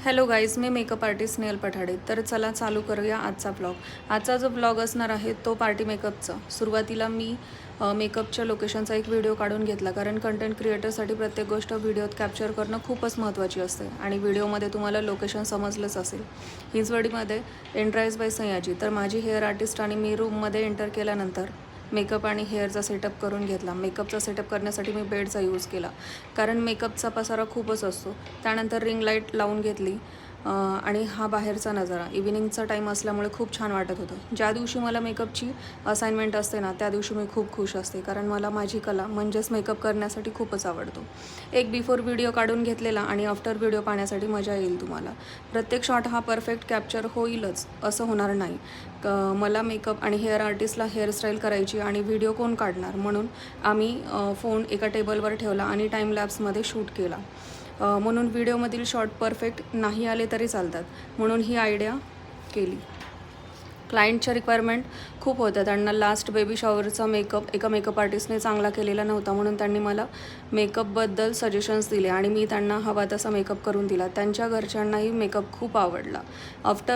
Hello guys, मी makeup artist Snehal Pathade. तर चला चालू करूया आजचा ब्लॉग. आजचा जो ब्लॉग असणार आहे तो पार्टी मेकअपचा. सुरुवातीला मी मेकअपच्या लोकेशनचा एक व्हिडिओ काढून घेतला, कारण कंटेंट क्रिएटरसाठी प्रत्येक गोष्ट व्हिडिओत कॅप्चर करणं खूपच महत्त्वाची असते आणि व्हिडिओमध्ये तुम्हाला लोकेशन समजलंच असेल. हिंजवडीमध्ये एंट्राइज बाय सयाजी. तर माझी हेअर आर्टिस्ट आणि मी रूममध्ये एंटर केल्यानंतर मेकअप आणि हेअरचा सेटअप करून घेतला. मेकअपचा सेटअप करण्यासाठी मी बेडचा यूज केला, कारण मेकअपचा पसारा खूपच असतो. त्यानंतर रिंग लाईट लावून घेतली आणि हा बाहेरचा नजारा. इव्हिनिंगचा टाईम असल्यामुळे खूप छान वाटत होतं. ज्या दिवशी मला मेकअपची असाइनमेंट असते ना, त्या दिवशी मी खूप खुश असते, कारण मला माझी कला म्हणजेच मेकअप करण्यासाठी खूपच आवडतो. एक बिफोर व्हिडिओ काढून घेतलेला आणि आफ्टर व्हिडिओ पाहण्यासाठी मजा येईल तुम्हाला. प्रत्येक शॉट हा परफेक्ट कॅप्चर होईलच असं होणार नाही. मला मेकअप आणि हेअर आर्टिस्टला हेअरस्टाईल करायची आणि व्हिडिओ कोण काढणार, म्हणून आम्ही फोन एका टेबलवर ठेवला आणि टाईम लॅप्समध्ये शूट केला. म्हणून व्हिडिओमधील शॉट परफेक्ट नाही आले तरी चालतात, म्हणून ही आयडिया केली. क्लायंटच्या रिक्वायरमेंट खूप होत्या. त्यांना लास्ट बेबी शॉवरचा मेकअप एका मेकअप आर्टिस्टने चांगला केलेला नव्हता, म्हणून त्यांनी मला मेकअपबद्दल सजेशन्स दिले आणि मी त्यांना हवा तसा मेकअप करून दिला. त्यांच्या घरच्यांनाही मेकअप खूप आवडला. आफ्टर